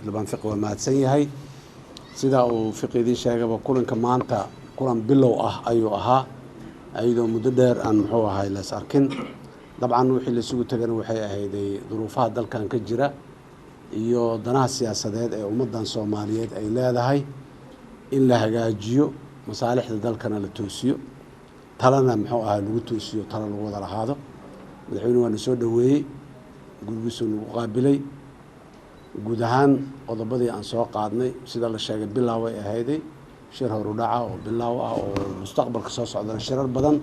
xildhibaan fiqi waa mahadsan yahay sida uu fiqidii sheegaba kulanka maanta kulan bilow ah ayuu ahaa ayadoo muddo dheer aan muxuu ahay lees arkin dabcan wixii la isugu tagana waxay ahayday duruufaha dalkan ka jira iyo danaha siyaasadeed ee ummaddan Soomaaliyeed ay leedahay in la hagaajiyo masaalixda dalkana la toosiyo talana muxuu ahay lagu toosiyo tala lagu wada lahaado madaxweynuhu waa soo dhaweeyay gurigiisa lagu qaabilay guud ahaan qodobadii aan soo qaadnay sida la sheegay bilow ay ahayday shir horudhaca oo bilow ah oo mustaqbalka soo socda shirar badan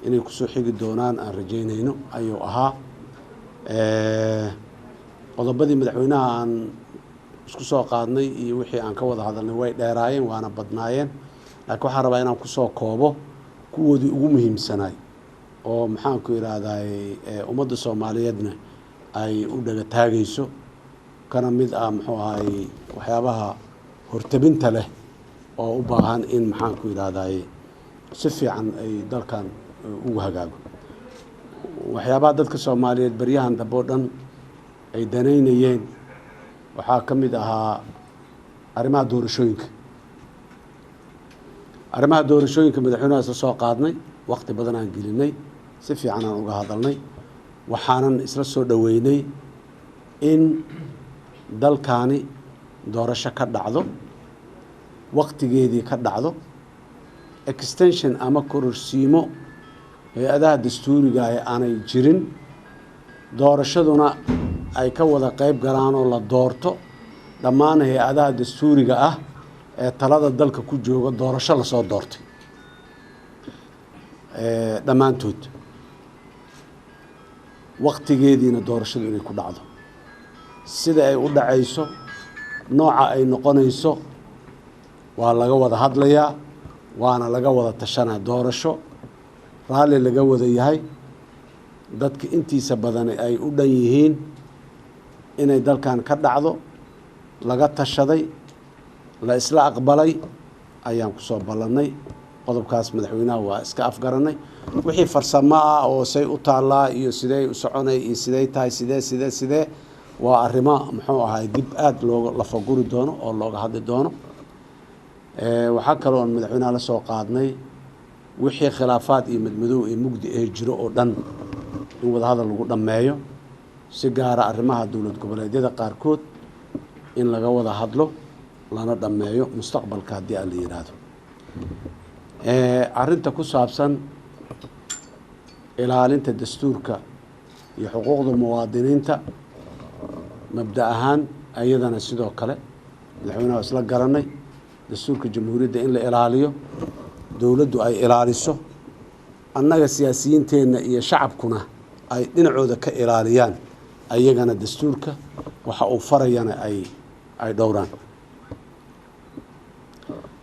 inay ku soo xigi doonaan aan rajaynayno ayuu ahaa qodobadii madaxweynaha aan isku soo qaadnay iyo wixii aan ka wada hadalnay way dheeraayeen waana badnaayeen laakiin waxaan rabaa inaan ku soo koobo kuwoodii ugu muhiimsanaay oo maxaan ku yiraahdaa ummadda Soomaaliyeedna ay u dhaga taagayso kana mid ah muxuu ahay waxyaabaha hortabinta leh oo u baahan in maxaan ku yiraahdaa si fiican ay dalkan ugu hagaago waxyaabaha dadka Soomaaliyeed baryahan dabo dhan ay danaynayeen waxaa ka mid ahaa arrimaha doorashooyinka madaxweynaha soo qaadnay waqti badan aan gelinay si fiican aan uga hadalnay waxaanan isla soo dhaweynay in dalkaani doorasho ka dhacdo waqtigeedii ka dhacdo extension ama kororsiimo hay-adaha dastuuriga aanay jirin doorashaduna ay ka wada qayb galaan oo la doorto dhammaan hay-adaha dastuuriga ah ee talada dalka ku jooga doorasho la soo doortay dhammaantood waqtigeediina doorashadu inay ku dhacdo sida ay u dhacayso nooca ay noqonayso waa laga wada hadlayaa waana laga wada tashanaa doorasho raalli laga wada yahay dadka intiisa badan ay u dhan yihiin inay dalkan ka dhacdo laga tashaday la isla aqbalay ayaan ku soo ballanay qodobkaas madaxweynaha waa iska afgaranay wixii farsamo ah oo say u taallaa iyo sidee u soconay iyo sidee tahay sidee waa arrimo muxuu ahay dib aad looga lafaguri doono oo looga hadli doono waxaa kaloo aan madaxweynaha la soo qaadnay wixii khilaafaad iyo madmadow ee mugdi ee jiro oo dhan in wadahadal lagu dhammeeyo si gaara arrimaha dowlad goboleedyada qaarkood in laga wada hadlo lana dhammeeyo mustaqbalka haddii aan la yiraahdo arrinta ku saabsan ilaalinta dastuurka iyo xuquuqda muwaadiniinta mabda ahaan ayadana sidoo kale madaxweynaha isla garanay dastuurka jamhuuriyadda in la ilaaliyo dowladdu ay ilaaliso annaga siyaasiyiinteenna iyo shacabkuna ay dhinacooda ka ilaaliyaan ayagana dastuurka waxa uu farayana ay dhowraan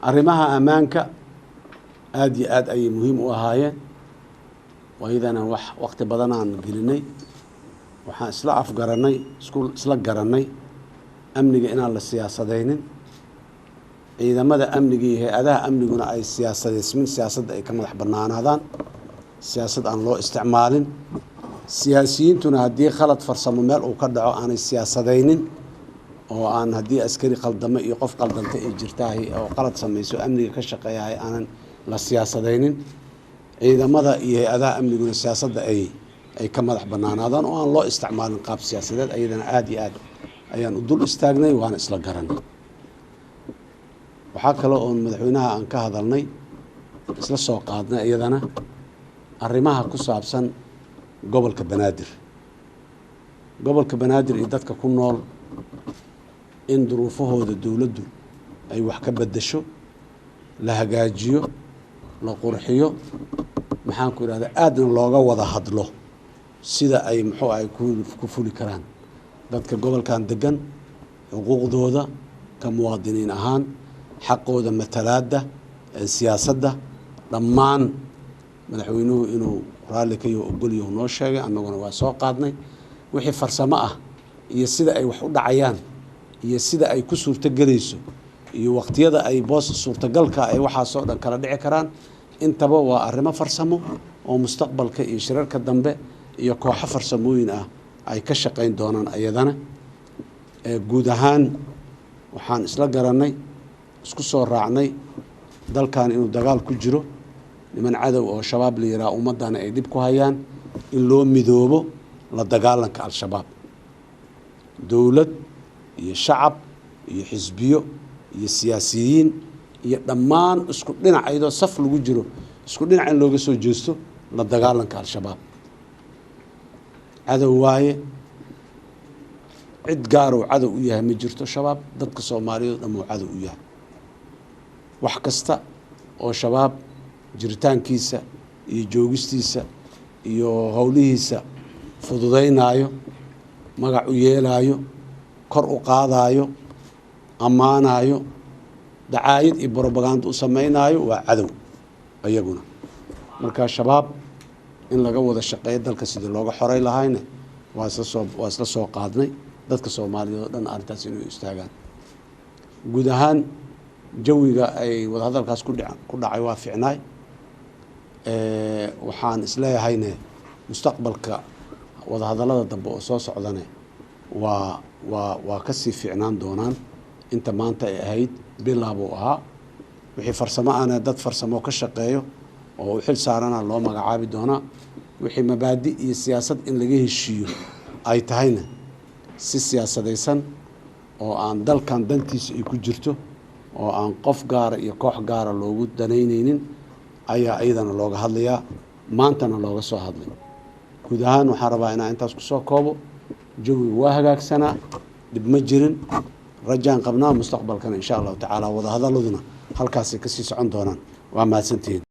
arrimaha ammaanka aad iyo aad ayay muhiim u ahaayeen waydana waqti badan aan gelinay waxaan isla afgaranay isla garanay amniga inaan la siyaasadaynin ciidamada amniga iyo hay-adaha amniguna ay siyaasadeysmin siyaasadda ay ka madax bannaanaadaan siyaasad aan loo isticmaalin siyaasiyiintuna haddii khalad farsamo meel uu ka dhaco aanay siyaasadaynin oo aan haddii askari qaldamo iyo qof qaldanta ay jirtahay oo qalad samayso amniga ka shaqeeyahay aanan la siyaasadaynin ciidamada iyo hay-adaha amniguna siyaasadda ay ka madax bannaanaadaan oo aan loo isticmaalin qaab siyaasadeed ayadana aad iyo aad ayaan u dul istaagnay waana isla garanay waxaa kale oo madaxweynaha aan ka hadalnay isla soo qaadnay iyadana arrimaha ku saabsan gobolka banaadir iyo dadka ku nool in duruufahooda dowladdu ay wax ka beddesho la hagaajiyo la qurxiyo maxaan ku yidhahdaa aadna looga wada hadlo sida ay muxuu ay ku fuli karaan dadka gobolkan degan xuquuqdooda ka muwaadiniin ahaan xaqooda matalaadda siyaasadda dhammaan madaxweynuhu inuu raalli ka yaho ogolyahu noo sheegay annaguna waa soo qaadnay wixii farsamo ah iyo sida ay wax u dhacayaan iyo sida ay ku suurtogelayso iyo waqtiyada ay boos suurtagalka ay waxaasoo dhan kala dhici karaan intaba waa arrimo farsamo oo mustaqbalka iyo shirarka dambe iyo kooxo farsamooyin ah ay ka shaqayn doonaan ayadana guud ahaan waxaan isla garanay isku soo raacnay dalkan inuu dagaal ku jiro niman cadow oo shabaab la yiraahdo ummadana ay dib ku hayaan in loo midoobo la dagaalanka al-shabaab dowlad iyo shacab iyo xisbiyo iyo siyaasiyiin iyo dhammaan isku dhinacyadoo saf lagu jiro isku dhinac in looga soo jeesto la dagaalanka al-shabaab cadow waaye cid gaar oo cadow u yahay ma jirto shabaab dadka Soomaaliyeed dhammo cadow u yahay wax kasta oo shabaab jiritaankiisa iyo joogistiisa iyo hawlihiisa fududeynayo magac u yeelayo kor u qaadayo amaanayo dacaayad iyo propaganda u sameeynayo waa cadow ayaguna marka shabaab in laga wada shaqeeyo dalka sidii looga xoray lahayna waa isla soo qaadnay dadka Soomaaliyeed oo dhan arrintaas inay istaagaan guud ahaan jawiga ay wada hadalkaas ku dhacay waa fiicnaay waxaan isleeyahayna mustaqbalka wada hadallada dambe oo soo socdane waa ka sii fiicnaan doonaan inta maanta ay ahayd bilaab oo ahaa wixii farsamo aan dad farsamo ka shaqeeyo oo xil saarana loo magacaabi doonaa wixii mabaadi iyo siyaasad in laga heshiiyo ay tahayna si siyaasadaysan oo aan dalkan dantiisa ay ku jirto oo aan qof gaar iyo koox gaar loogu danaynaynin ayaa ayadana looga hadlayaa maantana looga soo hadlay guud ahaan waxaan rabaa inaan intaas ku soo koobo jawigu waa hagaagsanaa dib ma jirin rajaan qabnaa mustaqbalkana insha Allah tacaala wada hadalladuna halkaas ka sii socon doonaan waa mahadsantihiin